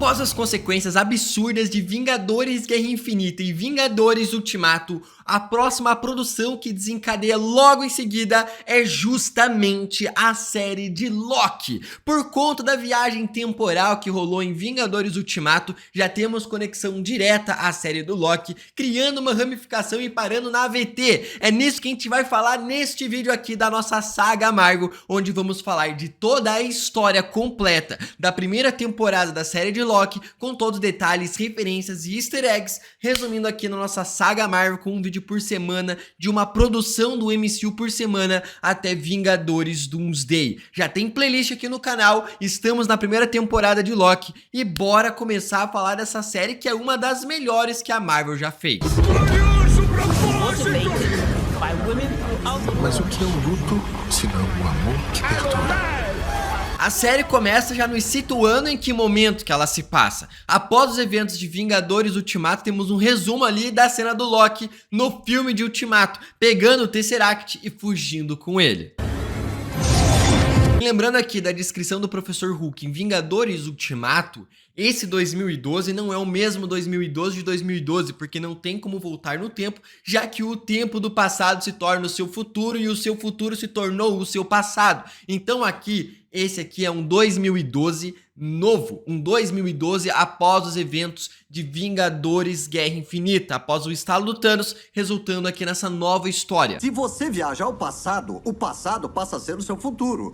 Após as consequências absurdas de Vingadores Guerra Infinita e Vingadores Ultimato, a próxima produção que desencadeia logo em seguida é justamente a série de Loki. Por conta da viagem temporal que rolou em Vingadores Ultimato, já temos conexão direta à série do Loki, criando uma ramificação e parando na AVT. É nisso que a gente vai falar neste vídeo aqui da nossa saga Marvel, onde vamos falar de toda a história completa da primeira temporada da série de Loki, com todos os detalhes, referências e easter eggs, resumindo aqui na nossa saga Marvel com um vídeo por semana, de uma produção do MCU por semana até Vingadores Doomsday. Já tem playlist aqui no canal, estamos na primeira temporada de Loki e bora começar a falar dessa série que é uma das melhores que a Marvel já fez. Mas o que é o luto, se não o amor que perdura? A série começa já nos situando em que momento que ela se passa. Após os eventos de Vingadores Ultimato, temos um resumo ali da cena do Loki no filme de Ultimato, pegando o Tesseract e fugindo com ele. Lembrando aqui da descrição do Professor Hulk em Vingadores Ultimato, esse 2012 não é o mesmo 2012 de 2012, porque não tem como voltar no tempo, já que o tempo do passado se torna o seu futuro e o seu futuro se tornou o seu passado. Então esse aqui é um 2012 novo, um 2012 após os eventos de Vingadores Guerra Infinita, após o estalo do Thanos, resultando aqui nessa nova história. Se você viajar ao passado, o passado passa a ser o seu futuro.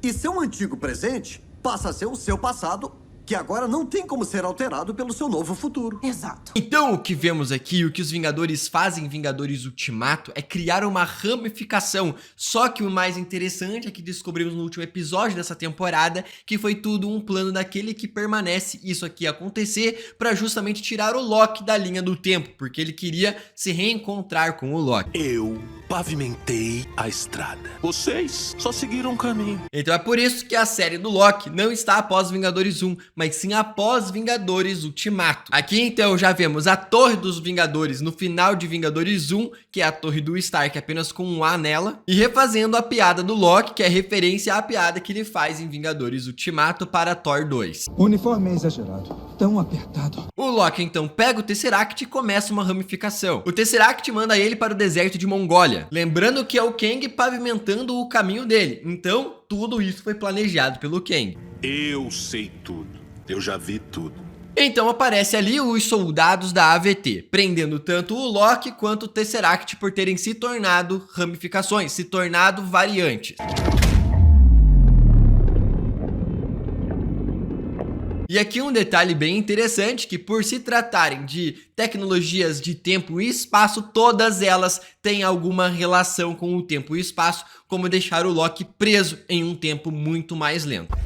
E seu antigo presente passa a ser o seu passado, que agora não tem como ser alterado pelo seu novo futuro. Exato. Então o que vemos aqui, o que os Vingadores fazem em Vingadores Ultimato é criar uma ramificação. Só que o mais interessante é que descobrimos no último episódio dessa temporada que foi tudo um plano daquele que permanece isso aqui acontecer para justamente tirar o Loki da linha do tempo, porque ele queria se reencontrar com o Loki. Eu pavimentei a estrada. Vocês só seguiram o caminho. Então é por isso que a série do Loki não está após Vingadores 1, mas sim após Vingadores Ultimato. Aqui então já vemos a Torre dos Vingadores no final de Vingadores 1, que é a Torre do Stark apenas com um A nela, e refazendo a piada do Loki, que é referência à piada que ele faz em Vingadores Ultimato para Thor 2. O uniforme é exagerado, tão apertado. O Loki então pega o Tesseract e começa uma ramificação. O Tesseract manda ele para o deserto de Mongólia, lembrando que é o Kang pavimentando o caminho dele. Então tudo isso foi planejado pelo Kang. Eu sei tudo. Eu já vi tudo. Então aparece ali os soldados da AVT, prendendo tanto o Loki quanto o Tesseract por terem se tornado ramificações, se tornado variantes. E aqui um detalhe bem interessante, que por se tratarem de tecnologias de tempo e espaço, todas elas têm alguma relação com o tempo e espaço, como deixar o Loki preso em um tempo muito mais lento.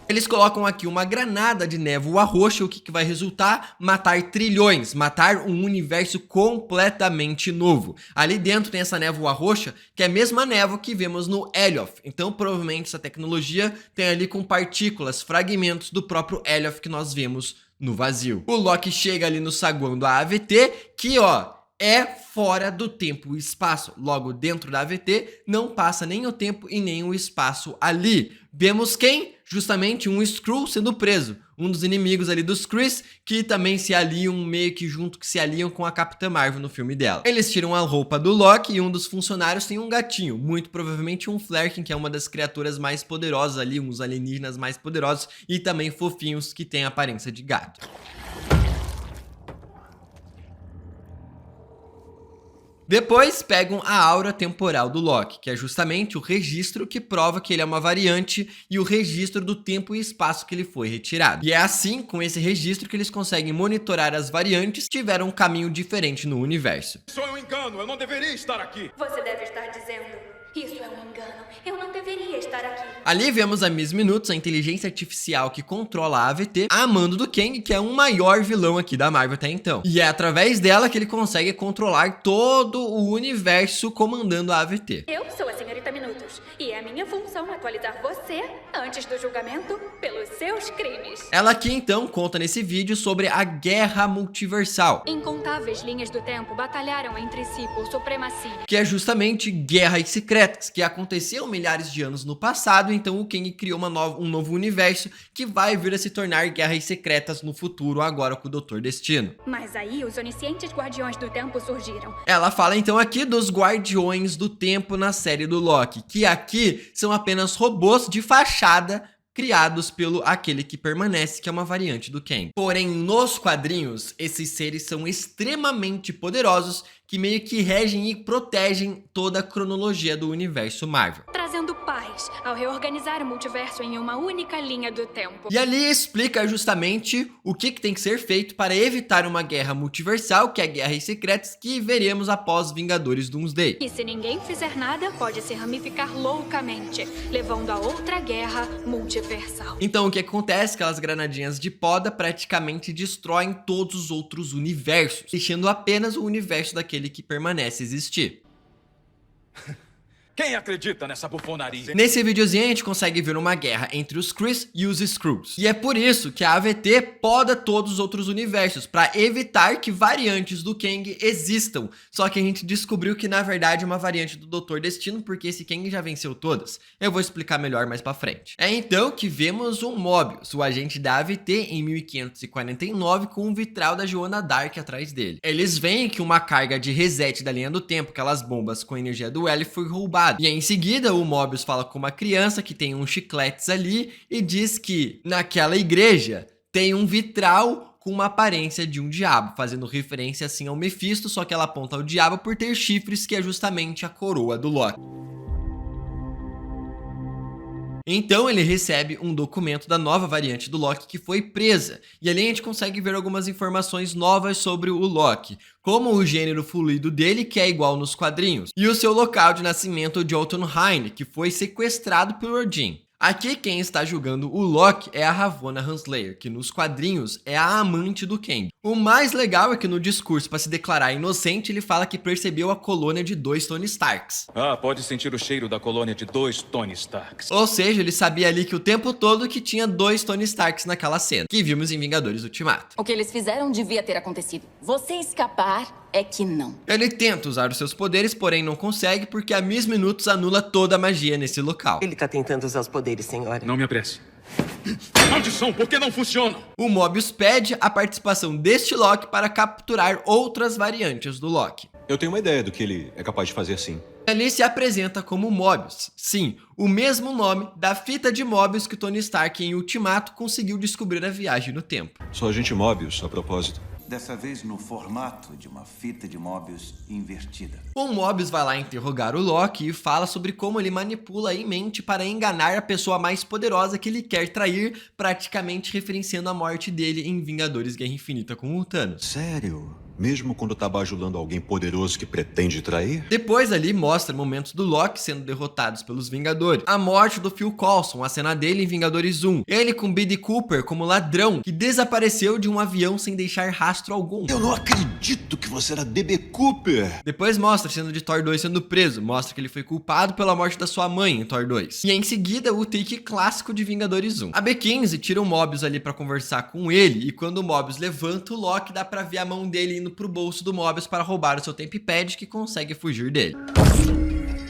Eles colocam aqui uma granada de névoa roxa, o que vai resultar? Matar trilhões, matar um universo completamente novo. Ali dentro tem essa névoa roxa, que é a mesma névoa que vemos no Elioth. Então provavelmente essa tecnologia tem ali com partículas, fragmentos do próprio Elioth que nós vemos no vazio. O Loki chega ali no saguão da AVT, que é fora do tempo e espaço. Logo dentro da AVT não passa nem o tempo e nem o espaço ali. Vemos quem? Justamente um Skrull sendo preso, um dos inimigos ali dos Chris, que também se aliam meio que junto, que se aliam com a Capitã Marvel no filme dela. Eles tiram a roupa do Loki e um dos funcionários tem um gatinho, muito provavelmente um Flerken, que é uma das criaturas mais poderosas ali, uns alienígenas mais poderosos e também fofinhos que tem aparência de gato. Depois pegam a aura temporal do Loki, que é justamente o registro que prova que ele é uma variante e o registro do tempo e espaço que ele foi retirado. E é assim, com esse registro, que eles conseguem monitorar as variantes que tiveram um caminho diferente no universo. Isso é um engano, eu não deveria estar aqui. Você deve estar dizendo... Isso é um engano. Eu não deveria estar aqui. Ali vemos a Miss Minutes, a inteligência artificial que controla a AVT, a mando do Kang, que é o maior vilão aqui da Marvel até então. E é através dela que ele consegue controlar todo o universo comandando a AVT. Eu sou a Senhorita Minutos. E é a minha minha função atualizar você antes do julgamento pelos seus crimes. Ela aqui então conta nesse vídeo sobre a guerra multiversal, Incontáveis linhas do tempo batalharam entre si por supremacia. que é justamente guerras secretas, que aconteceu milhares de anos no passado, então o Kang criou um novo universo que vai vir a se tornar guerras secretas no futuro, agora com o Doutor Destino. Mas aí os oniscientes guardiões do tempo surgiram. Ela fala então aqui dos Guardiões do Tempo na série do Loki, que aqui são apenas robôs de fachada criados pelo Aquele que Permanece, que é uma variante do Kang. Porém, nos quadrinhos, esses seres são extremamente poderosos, que meio que regem e protegem toda a cronologia do universo Marvel. Trazendo paz ao reorganizar o multiverso em uma única linha do tempo. E ali explica justamente o que tem que ser feito para evitar uma guerra multiversal, que é a Guerras Secretas, que veremos após Vingadores Doomsday. E se ninguém fizer nada, pode se ramificar loucamente, levando a outra guerra multiversal. Então o que acontece? Aquelas granadinhas de poda praticamente destroem todos os outros universos, deixando apenas o universo daquele que permanece existir. Quem acredita nessa bufonaria? Nesse videozinho a gente consegue ver uma guerra entre os Kree e os Skrulls. E é por isso que a AVT poda todos os outros universos, para evitar que variantes do Kang existam. Só que a gente descobriu que na verdade é uma variante do Doutor Destino, porque esse Kang já venceu todas. Eu vou explicar melhor mais pra frente. É então que vemos um Mobius, o agente da AVT, em 1549, com um vitral da Joana Dark atrás dele. Eles veem que uma carga de reset da linha do tempo, aquelas bombas com energia do L, foi roubada. E em seguida o Mobius fala com uma criança que tem uns chicletes ali e diz que naquela igreja tem um vitral com uma aparência de um diabo, fazendo referência assim ao Mephisto, só que ela aponta ao diabo por ter chifres, que é justamente a coroa do Loki. Então ele recebe um documento da nova variante do Loki que foi presa, e ali a gente consegue ver algumas informações novas sobre o Loki, como o gênero fluido dele, que é igual nos quadrinhos, e o seu local de nascimento de Jotunheim, que foi sequestrado por Odin. Aqui quem está julgando o Loki é a Ravonna Renslayer, que nos quadrinhos é a amante do Kang. O mais legal é que no discurso para se declarar inocente, ele fala que percebeu a colônia de 2 Tony Starks. Ah, pode sentir o cheiro da colônia de 2 Tony Starks. Ou seja, ele sabia ali que o tempo todo que tinha 2 Tony Starks naquela cena, que vimos em Vingadores Ultimato. O que eles fizeram devia ter acontecido. Você escapar é que não. Ele tenta usar os seus poderes, porém não consegue, porque a Miss Minutos anula toda a magia nesse local. Ele tá tentando usar os poderes, senhora. Não me apresse. Maldição, por que não funcionam? O Mobius pede a participação deste Loki para capturar outras variantes do Loki. Eu tenho uma ideia do que ele é capaz de fazer sim. Ele se apresenta como Mobius. Sim, o mesmo nome da fita de Mobius que Tony Stark em Ultimato conseguiu descobrir a viagem no tempo. Sou agente Mobius, a propósito. Dessa vez no formato de uma fita de Mobius invertida. O Mobius vai lá interrogar o Loki e fala sobre como ele manipula a mente para enganar a pessoa mais poderosa que ele quer trair, praticamente referenciando a morte dele em Vingadores Guerra Infinita com o Thanos. Sério? Mesmo quando tá bajulando alguém poderoso que pretende trair? Depois ali mostra momentos do Loki sendo derrotados pelos Vingadores. A morte do Phil Coulson, a cena dele em Vingadores 1. Ele com Billy Cooper como ladrão, que desapareceu de um avião sem deixar rastro algum. Eu não acredito que você era DB Cooper! Depois mostra a cena de Thor 2 sendo preso. Mostra que ele foi culpado pela morte da sua mãe em Thor 2. E em seguida o take clássico de Vingadores 1. A B15 tira o Mobius ali pra conversar com ele, e quando o Mobius levanta o Loki, dá pra ver a mão dele indo pro bolso do Mobius para roubar o seu Tempad, que consegue fugir dele.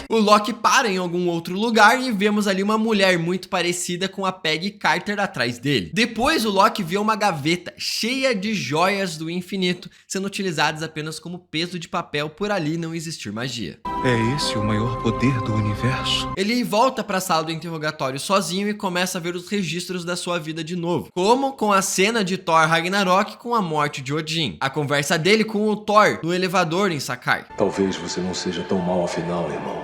O Loki para em algum outro lugar e vemos ali uma mulher muito parecida com a Peggy Carter atrás dele. Depois o Loki vê uma gaveta cheia de joias do infinito, sendo utilizadas apenas como peso de papel por ali não existir magia. É esse o maior poder do universo? Ele volta para a sala do interrogatório sozinho e começa a ver os registros da sua vida de novo, como com a cena de Thor Ragnarok com a morte de Odin, a conversa dele com o Thor no elevador em Sakaar. Talvez você não seja tão mal afinal, irmão.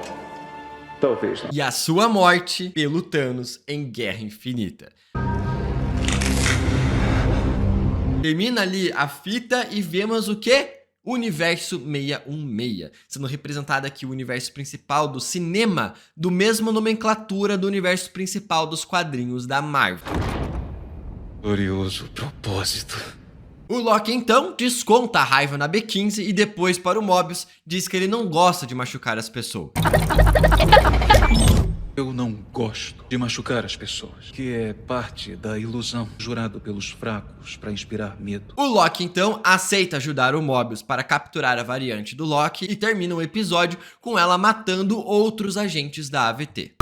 Talvez não. E a sua morte pelo Thanos em Guerra Infinita. Termina ali a fita e vemos o quê? Universo 616, sendo representado aqui o universo principal do cinema, do mesmo nomenclatura do universo principal dos quadrinhos da Marvel. Glorioso propósito. O Loki então desconta a raiva na B15 e depois para o Mobius diz que ele não gosta de machucar as pessoas. Eu não gosto de machucar as pessoas, que é parte da ilusão jurado pelos fracos para inspirar medo. O Loki, então, aceita ajudar o Mobius para capturar a variante do Loki e termina o episódio com ela matando outros agentes da AVT.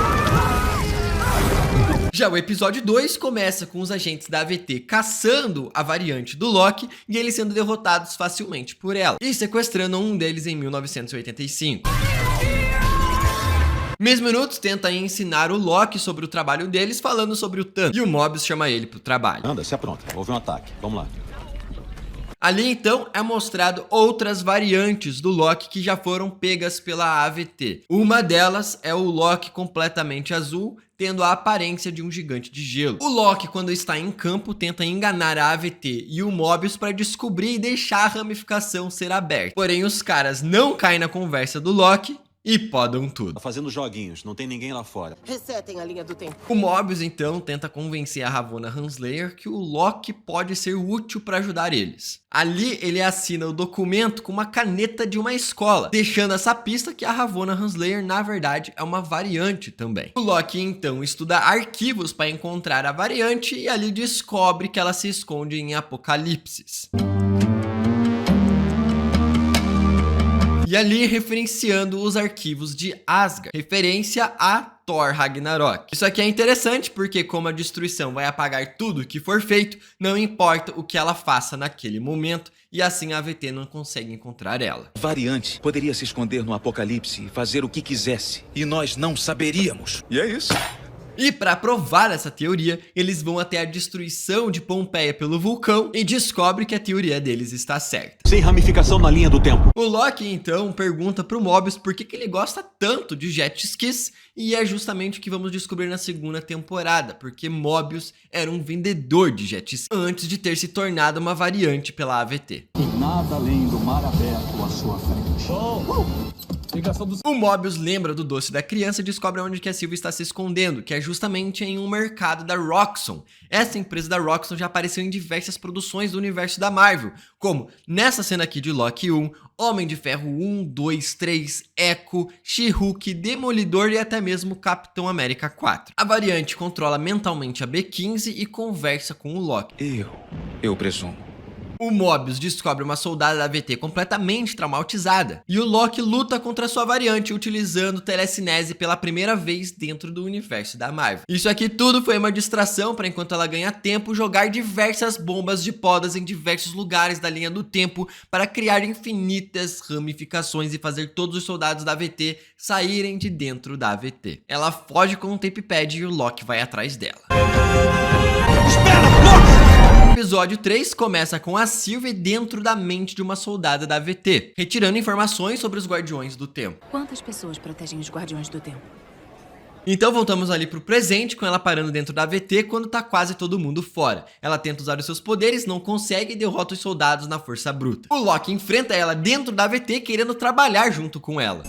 Já o episódio 2 começa com os agentes da AVT caçando a variante do Loki e eles sendo derrotados facilmente por ela e sequestrando um deles em 1985. Mesmo Minutos tenta ensinar o Loki sobre o trabalho deles, falando sobre o Thanos, e o Mobius chama ele pro trabalho. Anda, se apronta. Houve um ataque. Vamos lá. Ali então é mostrado outras variantes do Loki que já foram pegas pela AVT. Uma delas é o Loki completamente azul, tendo a aparência de um gigante de gelo. O Loki, quando está em campo, tenta enganar a AVT e o Mobius para descobrir e deixar a ramificação ser aberta. Porém, os caras não caem na conversa do Loki e podam tudo. Tá fazendo joguinhos, não tem ninguém lá fora. Resetem a linha do tempo. O Mobius então tenta convencer a Ravonna Renslayer que o Loki pode ser útil para ajudar eles. Ali ele assina o documento com uma caneta de uma escola, deixando essa pista que a Ravonna Renslayer na verdade é uma variante também. O Loki então estuda arquivos para encontrar a variante e ali descobre que ela se esconde em Apocalipsis. E ali referenciando os arquivos de Asgard, referência a Thor Ragnarok. Isso aqui é interessante porque como a destruição vai apagar tudo que for feito, não importa o que ela faça naquele momento, e assim a AVT não consegue encontrar ela. Variante poderia se esconder no Apocalipse e fazer o que quisesse, e nós não saberíamos. E é isso. E para provar essa teoria, eles vão até a destruição de Pompeia pelo vulcão e descobrem que a teoria deles está certa. Sem ramificação na linha do tempo. O Loki então pergunta pro Mobius por que ele gosta tanto de jet skis e é justamente o que vamos descobrir na segunda temporada, porque Mobius era um vendedor de jet skis antes de ter se tornado uma variante pela AVT. E nada além do mar aberto à sua frente. O Mobius lembra do doce da criança e descobre onde que a Sylvie está se escondendo, que é justamente em um mercado da Roxxon. Essa empresa da Roxxon já apareceu em diversas produções do universo da Marvel, como nessa cena aqui de Loki 1, Homem de Ferro 1, 2, 3, Echo, She-Hulk, Demolidor e até mesmo Capitão América 4. A variante controla mentalmente a B-15 e conversa com o Loki. Eu presumo. O Mobius descobre uma soldada da AVT completamente traumatizada, e o Loki luta contra sua variante utilizando telecinese pela primeira vez dentro do universo da Marvel. Isso aqui tudo foi uma distração para, enquanto ela ganha tempo, jogar diversas bombas de podas em diversos lugares da linha do tempo para criar infinitas ramificações e fazer todos os soldados da AVT saírem de dentro da AVT. Ela foge com um tape pad e o Loki vai atrás dela. O episódio 3 começa com a Sylvie dentro da mente de uma soldada da AVT, retirando informações sobre os Guardiões do Tempo. Quantas pessoas protegem os Guardiões do Tempo? Então voltamos ali pro presente, com ela parando dentro da AVT quando tá quase todo mundo fora. Ela tenta usar os seus poderes, não consegue e derrota os soldados na força bruta. O Loki enfrenta ela dentro da AVT querendo trabalhar junto com ela.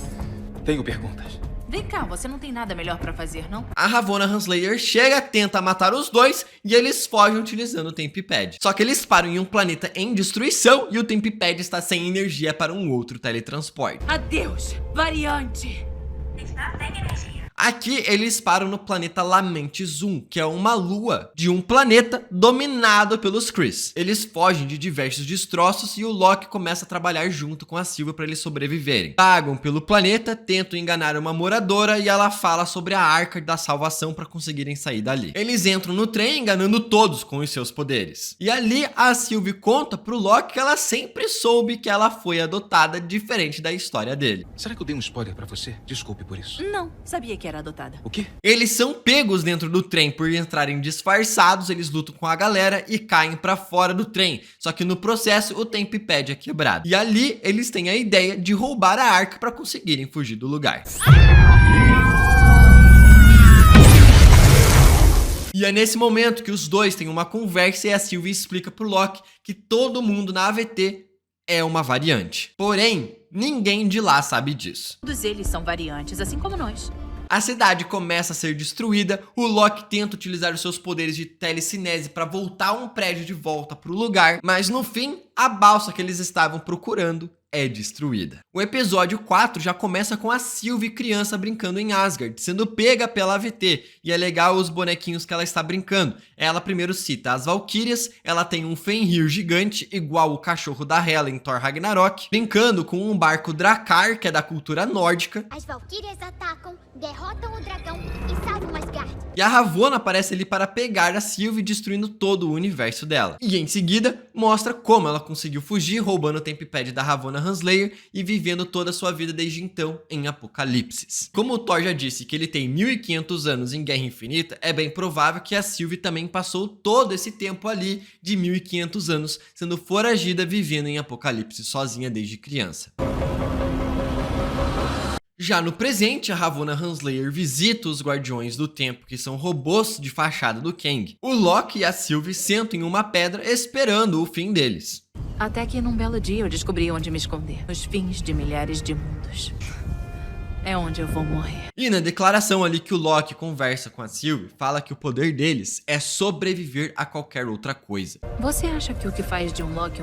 Tenho perguntas. Vem cá, você não tem nada melhor pra fazer, não? A Ravonna Renslayer chega, tenta matar os dois e eles fogem utilizando o Temp Pad. Só que eles param em um planeta em destruição e o Temp Pad está sem energia para um outro teletransporte. Adeus, variante! Está sem energia. Aqui eles param no planeta Lamentes 1, que é uma lua de um planeta dominado pelos Kree. Eles fogem de diversos destroços e o Loki começa a trabalhar junto com a Sylvie para eles sobreviverem. Pagam pelo planeta, tentam enganar uma moradora e ela fala sobre a Arca da Salvação para conseguirem sair dali. Eles entram no trem enganando todos com os seus poderes. E ali a Sylvie conta pro Loki que ela sempre soube que ela foi adotada, diferente da história dele. Será que eu dei um spoiler para você? Desculpe por isso. Não, sabia que era adotada. O quê? Eles são pegos dentro do trem por entrarem disfarçados, eles lutam com a galera e caem pra fora do trem. Só que no processo o Temp Pad é quebrado. E ali eles têm a ideia de roubar a arca pra conseguirem fugir do lugar. E é nesse momento que os dois têm uma conversa e a Sylvie explica pro Loki que todo mundo na AVT é uma variante. Porém, ninguém de lá sabe disso. Todos eles são variantes, assim como nós. A cidade começa a ser destruída, o Loki tenta utilizar os seus poderes de telecinese para voltar um prédio de volta para o lugar, mas no fim, a balsa que eles estavam procurando é destruída. O episódio 4 já começa com a Sylvie criança brincando em Asgard, sendo pega pela AVT, e é legal os bonequinhos que ela está brincando. Ela primeiro cita as Valkyrias, ela tem um Fenrir gigante, igual o cachorro da Hela em Thor Ragnarok, brincando com um barco Drakkar, que é da cultura nórdica. As Valkyrias atacam, derrotam o dragão e salvam Asgard. E a Ravonna aparece ali para pegar a Sylvie, destruindo todo o universo dela. E em seguida, mostra como ela conseguiu fugir, roubando o Tempipad da Ravonna Renslayer e vivendo toda a sua vida desde então em Apocalipse. Como o Thor já disse que ele tem 1500 anos em Guerra Infinita, é bem provável que a Sylvie também passou todo esse tempo ali de 1500 anos, sendo foragida, vivendo em Apocalipse sozinha desde criança. Já no presente, a Ravonna Renslayer visita os Guardiões do Tempo, que são robôs de fachada do Kang. O Loki e a Sylvie sentam em uma pedra esperando o fim deles. Até que num belo dia eu descobri onde me esconder. Os fins de milhares de mundos. É onde eu vou morrer. E na declaração ali que o Loki conversa com a Sylvie, fala que o poder deles é sobreviver a qualquer outra coisa. Você acha que o que faz de um Loki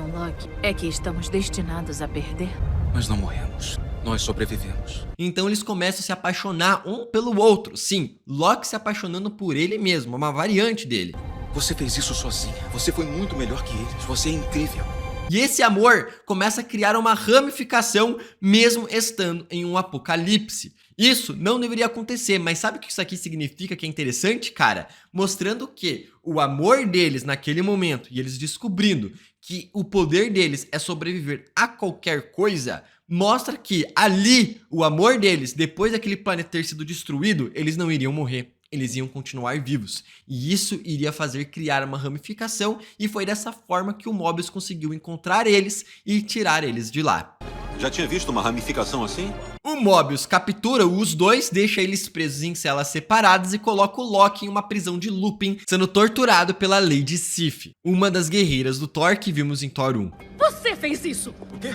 é que estamos destinados a perder? Nós não morremos. Nós sobrevivemos. Então eles começam a se apaixonar um pelo outro. Sim, Loki se apaixonando por ele mesmo, uma variante dele. Você fez isso sozinha. Você foi muito melhor que eles. Você é incrível. E esse amor começa a criar uma ramificação mesmo estando em um apocalipse. Isso não deveria acontecer, mas sabe o que isso aqui significa que é interessante, cara? Mostrando que o amor deles naquele momento e eles descobrindo que o poder deles é sobreviver a qualquer coisa, mostra que ali o amor deles, depois daquele planeta ter sido destruído, eles não iriam morrer. Eles iam continuar vivos, e isso iria fazer criar uma ramificação, e foi dessa forma que o Mobius conseguiu encontrar eles e tirar eles de lá. Já tinha visto uma ramificação assim? O Mobius captura os dois, deixa eles presos em celas separadas e coloca o Loki em uma prisão de Lupin, sendo torturado pela Lady Sif, uma das guerreiras do Thor que vimos em Thor 1. Você fez isso! O quê?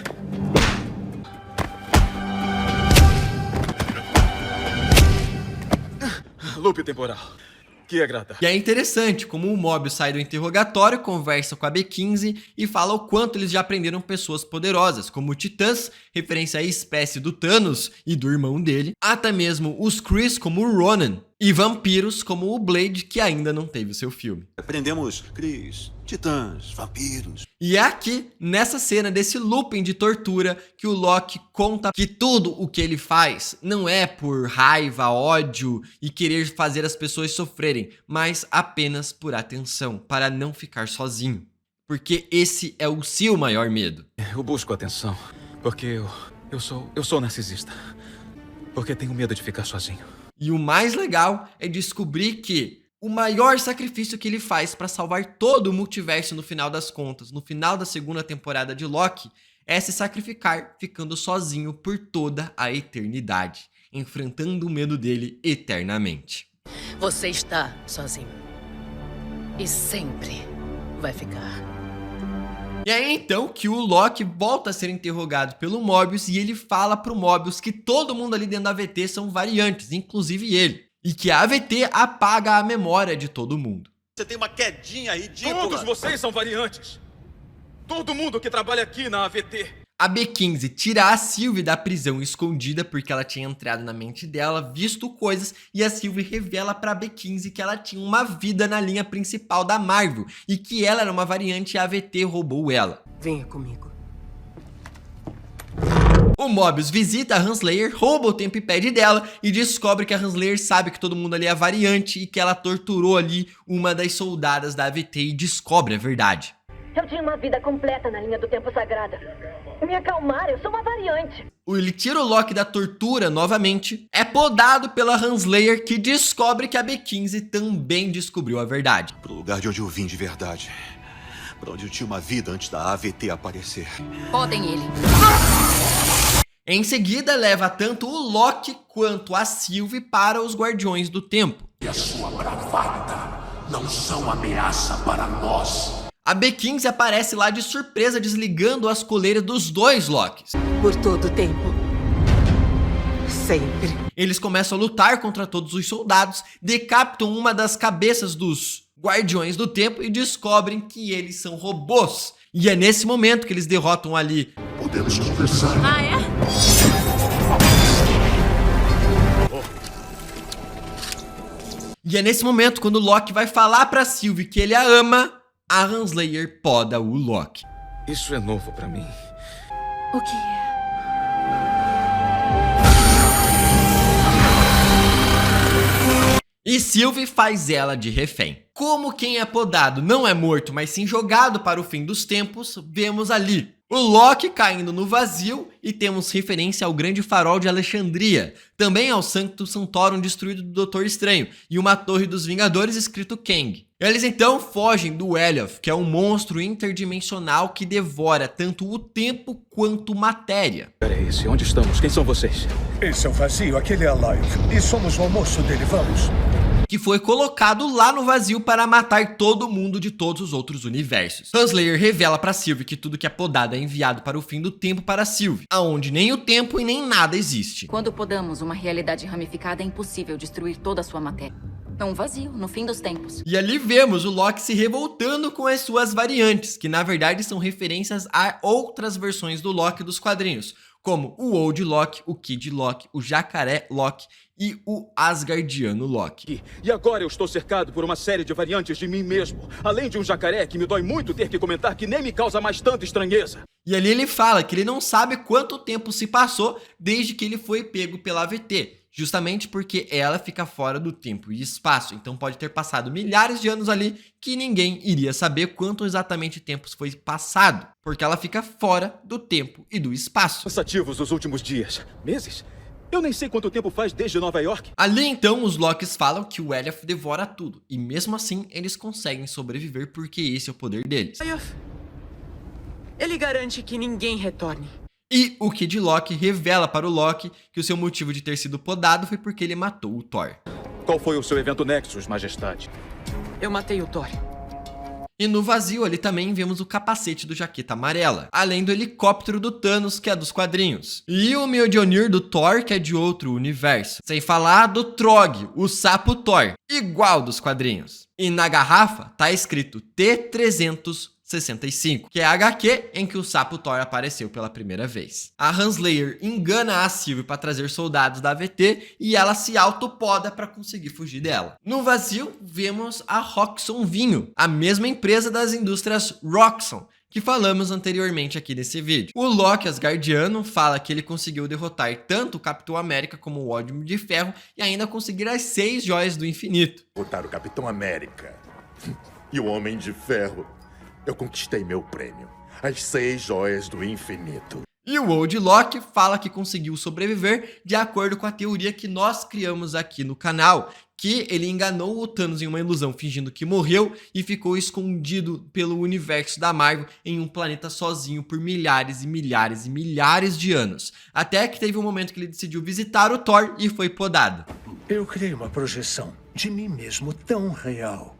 Loop temporal. Que agradável. E é interessante como o Mobius sai do interrogatório, conversa com a B15 e fala o quanto eles já aprenderam pessoas poderosas, como Titãs, referência à espécie do Thanos e do irmão dele, até mesmo os Chris como o Ronan, e vampiros como o Blade, que ainda não teve o seu filme. Aprendemos Chris, Titãs, vampiros. E é aqui, nessa cena desse looping de tortura, que o Loki conta que tudo o que ele faz não é por raiva, ódio e querer fazer as pessoas sofrerem, mas apenas por atenção, para não ficar sozinho. Porque esse é o seu maior medo. Eu busco atenção, porque eu sou narcisista. Porque tenho medo de ficar sozinho. E o mais legal é descobrir que o maior sacrifício que ele faz para salvar todo o multiverso no final das contas, no final da segunda temporada de Loki, é se sacrificar ficando sozinho por toda a eternidade, enfrentando o medo dele eternamente. Você está sozinho. E sempre vai ficar. E é então que o Loki volta a ser interrogado pelo Mobius e ele fala pro Mobius que todo mundo ali dentro da AVT são variantes, inclusive ele. E que a AVT apaga a memória de todo mundo. Você tem uma quedinha ridícula. Todos vocês são variantes. Todo mundo que trabalha aqui na AVT. A B15 tira a Sylvie da prisão escondida porque ela tinha entrado na mente dela, visto coisas, e a Sylvie revela pra B15 que ela tinha uma vida na linha principal da Marvel e que ela era uma variante e a AVT roubou ela. Venha comigo. O Mobius visita a Renslayer, rouba o Tempipad dela e descobre que a Renslayer sabe que todo mundo ali é variante e que ela torturou ali uma das soldadas da AVT e descobre a verdade. Eu tinha uma vida completa na linha do tempo sagrada. Me acalmar, eu sou uma variante. Ele tira o Loki da tortura novamente, é podado pela Renslayer que descobre que a B15 também descobriu a verdade. Pro lugar de onde eu vim de verdade. Pra onde eu tinha uma vida antes da AVT aparecer. Podem ele. Em seguida, leva tanto o Loki quanto a Sylvie para os Guardiões do Tempo. E a sua bravata não são ameaça para nós. A B15 aparece lá de surpresa desligando as coleiras dos dois Lokis. Por todo o tempo. Sempre. Eles começam a lutar contra todos os soldados, decapitam uma das cabeças dos Guardiões do Tempo e descobrem que eles são robôs. E é nesse momento que eles derrotam ali Podemos conversar. Ah, é? E é nesse momento, quando o Loki vai falar pra Sylvie que ele a ama, a Renslayer poda o Loki. Isso é novo pra mim. O que é? E Sylvie faz ela de refém. Como quem é podado não é morto, mas sim jogado para o fim dos tempos, vemos ali o Loki caindo no vazio e temos referência ao grande farol de Alexandria, também ao Sanctum Sanctorum destruído do Doutor Estranho e uma torre dos Vingadores escrito Kang. Eles então fogem do Elioth, que é um monstro interdimensional que devora tanto o tempo quanto matéria. Pera aí, onde estamos? Quem são vocês? Esse é o vazio, aquele é Alive. E somos o almoço dele, vamos. Que foi colocado lá no vazio para matar todo mundo de todos os outros universos. Renslayer revela para Sylvie que tudo que é podado é enviado para o fim do tempo para Sylvie, aonde nem o tempo e nem nada existe. Quando podamos uma realidade ramificada, é impossível destruir toda a sua matéria. É um vazio no fim dos tempos. E ali vemos o Loki se revoltando com as suas variantes, que na verdade são referências a outras versões do Loki dos quadrinhos, como o Old Loki, o Kid Loki, o Jacaré Loki e o Asgardiano Loki. E agora eu estou cercado por uma série de variantes de mim mesmo, além de um jacaré que me dói muito ter que comentar que nem me causa mais tanta estranheza. E ali ele fala que ele não sabe quanto tempo se passou desde que ele foi pego pela AVT, justamente porque ela fica fora do tempo e espaço, então pode ter passado milhares de anos ali que ninguém iria saber quanto exatamente tempo foi passado, porque ela fica fora do tempo e do espaço. Cansativos os últimos dias, meses. Eu nem sei quanto tempo faz desde Nova York. Ali então os Lokis falam que o Elioth devora tudo, e mesmo assim eles conseguem sobreviver porque esse é o poder deles. Ele garante que ninguém retorne. E o Kid Loki revela para o Loki que o seu motivo de ter sido podado foi porque ele matou o Thor. Qual foi o seu evento Nexus, Majestade? Eu matei o Thor. E no vazio ali também vemos o capacete do Jaqueta Amarela, além do helicóptero do Thanos, que é dos quadrinhos, e o Mjolnir do Thor, que é de outro universo, sem falar do Trog, o sapo Thor, igual dos quadrinhos. E na garrafa tá escrito T365, que é a HQ em que o sapo Thor apareceu pela primeira vez. A Renslayer engana a Sylvie para trazer soldados da AVT e ela se autopoda para conseguir fugir dela. No vazio, vemos a Roxxon Vinho, a mesma empresa das indústrias Roxxon, que falamos anteriormente aqui nesse vídeo. O Loki Asgardiano fala que ele conseguiu derrotar tanto o Capitão América como o Homem de Ferro e ainda conseguir as 6 joias do infinito. Derrotar o Capitão América e o Homem de Ferro. Eu conquistei meu prêmio, as 6 joias do infinito. E o Old Loki fala que conseguiu sobreviver de acordo com a teoria que nós criamos aqui no canal, que ele enganou o Thanos em uma ilusão fingindo que morreu e ficou escondido pelo universo da Marvel em um planeta sozinho por milhares e milhares e milhares de anos. Até que teve um momento que ele decidiu visitar o Thor e foi podado. Eu criei uma projeção de mim mesmo tão real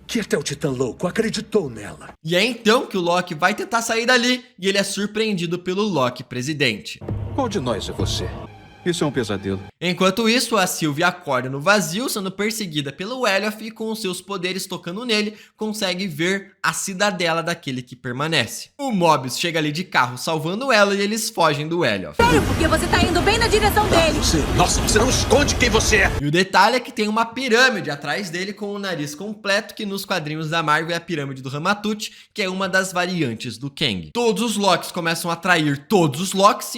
que até o Titã Louco acreditou nela. E é então que o Loki vai tentar sair dali e ele é surpreendido pelo Loki presidente. Qual de nós é você? Isso é um pesadelo. Enquanto isso, a Sylvie acorda no vazio, sendo perseguida pelo Elioth e com os seus poderes tocando nele, consegue ver a cidadela daquele que permanece. O Mobius chega ali de carro salvando ela e eles fogem do Elioth. Sério, porque você tá indo bem na direção dele. Nossa, você não esconde quem você é. E o detalhe é que tem uma pirâmide atrás dele com o nariz completo, que nos quadrinhos da Marvel é a pirâmide do Ramatut, que é uma das variantes do Kang. Todos os Lokis começam a atrair todos os Lokis e...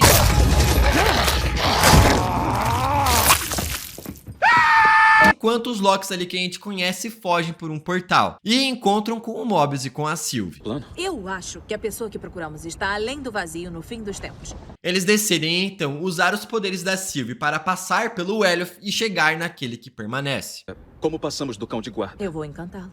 enquanto os Lokis ali que a gente conhece fogem por um portal e encontram com o Mobius e com a Sylvie. Eu acho que a pessoa que procuramos está além do vazio no fim dos tempos. Eles decidem então usar os poderes da Sylvie para passar pelo Elioth e chegar naquele que permanece. Como passamos do cão de guarda? Eu vou encantá-lo.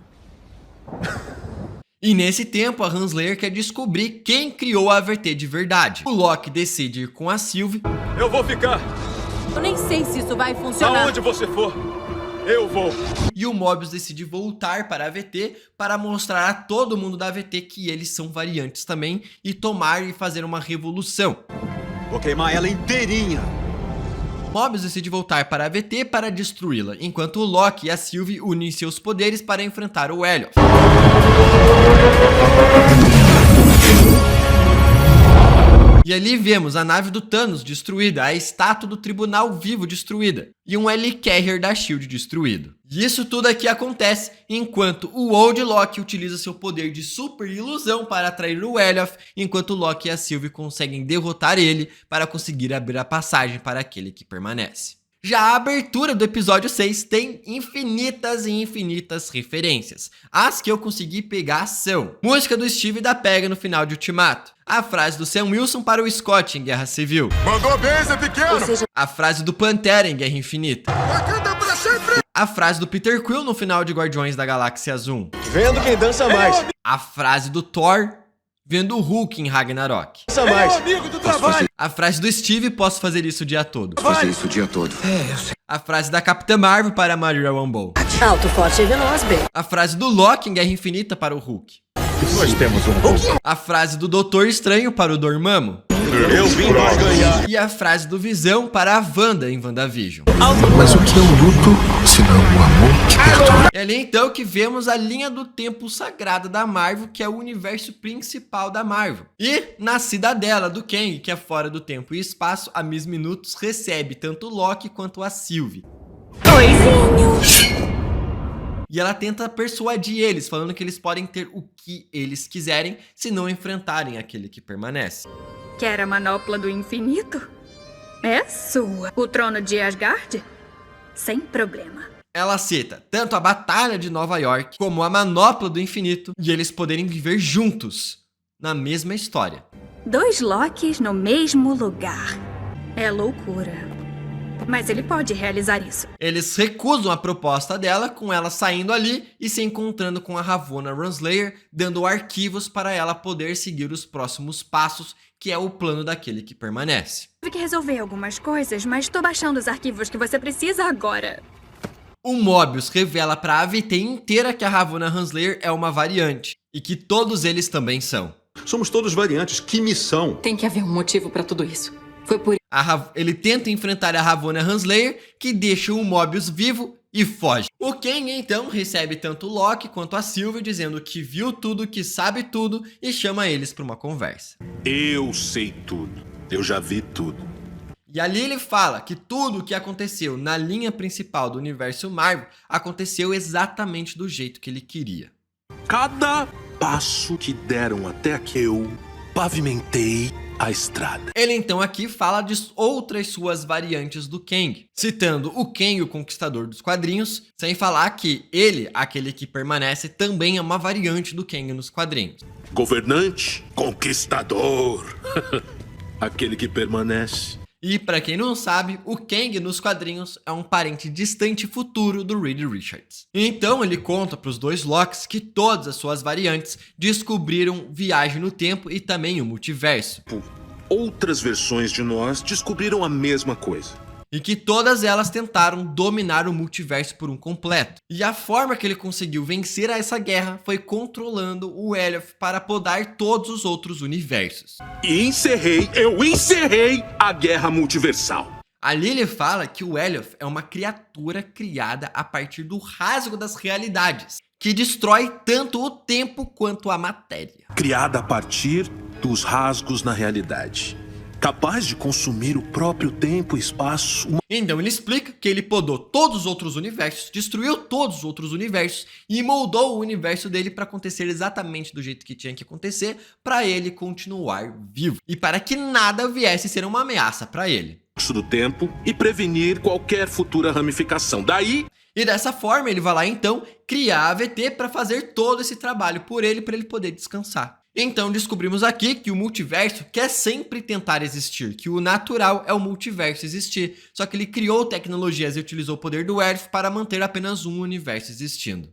E nesse tempo, a Renslayer quer descobrir quem criou a AVT de verdade. O Loki decide ir com a Sylvie. Eu vou ficar! Eu nem sei se isso vai funcionar. Aonde você for, eu vou! E o Mobius decide voltar para a AVT para mostrar a todo mundo da AVT que eles são variantes também e tomar e fazer uma revolução. Vou queimar ela inteirinha! Mobius decide voltar para a AVT para destruí-la, enquanto o Loki e a Sylvie unem seus poderes para enfrentar o Elioth. E ali vemos a nave do Thanos destruída, a estátua do Tribunal Vivo destruída e um Helicarrier da SHIELD destruído. E isso tudo aqui acontece enquanto o Old Loki utiliza seu poder de super ilusão para atrair o Elioth, enquanto o Loki e a Sylvie conseguem derrotar ele para conseguir abrir a passagem para aquele que permanece. Já a abertura do episódio 6 tem infinitas e infinitas referências. As que eu consegui pegar são: música do Steve da Pega no final de Ultimato, a frase do Sam Wilson para o Scott em Guerra Civil, Mandou bem, Zé Pequeno! a frase do Pantera em Guerra Infinita, a frase do Peter Quill no final de Guardiões da Galáxia Zoom, Vendo quem dança mais. a frase do Thor vendo o Hulk em Ragnarok, Dança mais. Amigo do trabalho. a frase do Steve, posso fazer isso o dia todo, Fazer isso o dia todo. Eu sei. a frase da Capitã Marvel para a Maria Rambeau, Alto, forte e veloz, bem. a frase do Loki em Guerra Infinita para o Hulk, Nós temos um robô. a frase do Doutor Estranho para o Dormammu Eu vim pra ganhar. e a frase do Visão para a Wanda em WandaVision. Mas o que é o luto, se não o amor que perturba? É ali então que vemos a linha do tempo sagrada da Marvel, que é o universo principal da Marvel. E na cidadela do Kang, que é fora do tempo e espaço, a Miss Minutos recebe tanto o Loki quanto a Sylvie. E ela tenta persuadir eles, falando que eles podem ter o que eles quiserem se não enfrentarem aquele que permanece. Quer a manopla do infinito? É sua. O trono de Asgard? Sem problema. Ela aceita tanto a Batalha de Nova York como a Manopla do Infinito e eles poderem viver juntos na mesma história. 2 Lokis no mesmo lugar. É loucura. Mas ele pode realizar isso. Eles recusam a proposta dela, com ela saindo ali e se encontrando com a Ravonna Renslayer, dando arquivos para ela poder seguir os próximos passos, que é o plano daquele que permanece. Tive que resolver algumas coisas, mas tô baixando os arquivos que você precisa agora. O Mobius revela para a AVT inteira que a Ravonna Renslayer é uma variante, e que todos eles também são. Somos todos variantes. Que missão? Tem que haver um motivo pra tudo isso. Foi por Ele tenta enfrentar a Ravonna Renslayer, que deixa o Mobius vivo e foge. O Kang então recebe tanto o Loki quanto a Sylvie, dizendo que viu tudo, que sabe tudo e chama eles para uma conversa. Eu sei tudo. Eu já vi tudo. E ali ele fala que tudo o que aconteceu na linha principal do universo Marvel aconteceu exatamente do jeito que ele queria. Cada passo que deram até aqui, eu pavimentei a estrada. Ele então aqui fala de outras suas variantes do Kang, citando o Kang, o Conquistador dos quadrinhos, sem falar que ele, aquele que permanece, também é uma variante do Kang nos quadrinhos. Governante, conquistador, aquele que permanece. E pra quem não sabe, o Kang nos quadrinhos é um parente distante futuro do Reed Richards. Então ele conta pros 2 Lokis que todas as suas variantes descobriram viagem no tempo e também o multiverso. Outras versões de nós descobriram a mesma coisa. E que todas elas tentaram dominar o multiverso por um completo. E a forma que ele conseguiu vencer essa guerra foi controlando o Elioth para podar todos os outros universos. E eu encerrei a guerra multiversal. Ali ele fala que o Elioth é uma criatura criada a partir do rasgo das realidades, que destrói tanto o tempo quanto a matéria. Criada a partir dos rasgos na realidade. Capaz de consumir o próprio tempo e espaço. Então ele explica que ele podou todos os outros universos, destruiu todos os outros universos e moldou o universo dele para acontecer exatamente do jeito que tinha que acontecer, para ele continuar vivo e para que nada viesse ser uma ameaça para ele. Do tempo e prevenir qualquer futura ramificação. Daí... E dessa forma ele vai lá então criar a AVT para fazer todo esse trabalho por ele, para ele poder descansar. Então descobrimos aqui que o multiverso quer sempre tentar existir, que o natural é o multiverso existir, só que ele criou tecnologias e utilizou o poder do Elf para manter apenas um universo existindo.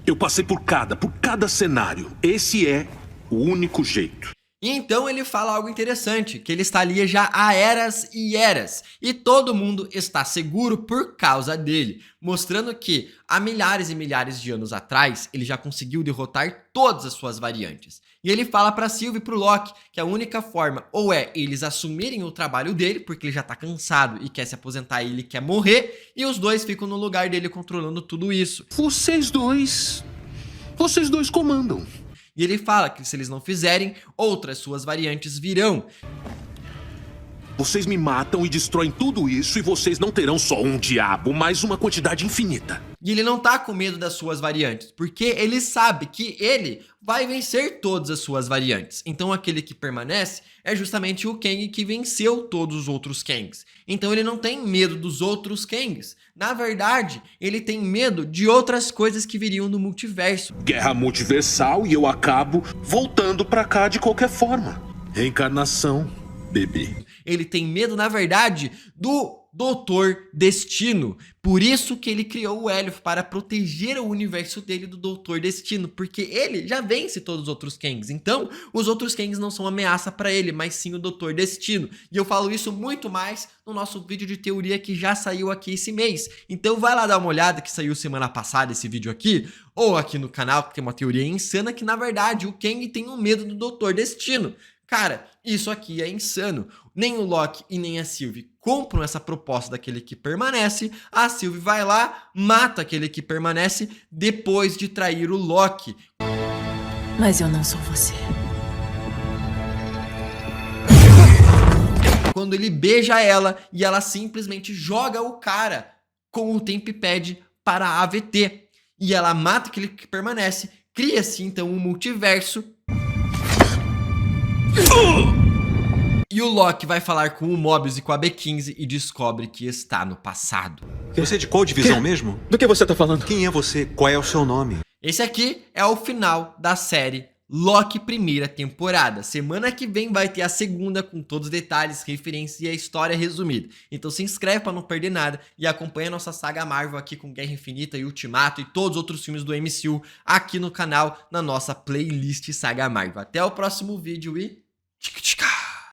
Eu passei por cada cenário. Esse é o único jeito. E então ele fala algo interessante, que ele está ali já há eras e eras, e todo mundo está seguro por causa dele, mostrando que há milhares e milhares de anos atrás, ele já conseguiu derrotar todas as suas variantes. E ele fala para Sylvie e para o Loki que a única forma ou é eles assumirem o trabalho dele, porque ele já está cansado e quer se aposentar e ele quer morrer, e os dois ficam no lugar dele controlando tudo isso. Vocês dois comandam. E ele fala que se eles não fizerem, outras suas variantes virão. Vocês me matam e destroem tudo isso e vocês não terão só um diabo, mas uma quantidade infinita. E ele não tá com medo das suas variantes, porque ele sabe que ele vai vencer todas as suas variantes. Então aquele que permanece é justamente o Kang que venceu todos os outros Kangs. Então ele não tem medo dos outros Kangs. Na verdade, ele tem medo de outras coisas que viriam no multiverso. Guerra multiversal e eu acabo voltando pra cá de qualquer forma. Reencarnação, bebê. Ele tem medo, na verdade, do Doutor Destino. Por isso que ele criou o Elioth, para proteger o universo dele do Doutor Destino, porque ele já vence todos os outros Kangs. Então, os outros Kangs não são ameaça para ele, mas sim o Doutor Destino. E eu falo isso muito mais no nosso vídeo de teoria que já saiu aqui esse mês. Então vai lá dar uma olhada, que saiu semana passada esse vídeo aqui, ou aqui no canal, que tem uma teoria insana que, na verdade, o Kang tem um medo do Doutor Destino. Cara, isso aqui é insano. Nem o Loki e nem a Sylvie compram essa proposta daquele que permanece. A Sylvie vai lá, mata aquele que permanece depois de trair o Loki. Mas eu não sou você. Quando ele beija ela e ela simplesmente joga o cara com o Tempad para a AVT. E ela mata aquele que permanece. Cria-se então um multiverso. E o Loki vai falar com o Mobius e com a B15 e descobre que está no passado. Você é de qual divisão mesmo? Do que você tá falando? Quem é você? Qual é o seu nome? Esse aqui é o final da série Loki primeira temporada. Semana que vem vai ter a segunda com todos os detalhes, referências e a história resumida. Então se inscreve para não perder nada e acompanha a nossa saga Marvel aqui com Guerra Infinita e Ultimato e todos os outros filmes do MCU aqui no canal, na nossa playlist Saga Marvel. Até o próximo vídeo e... tchica, tchica.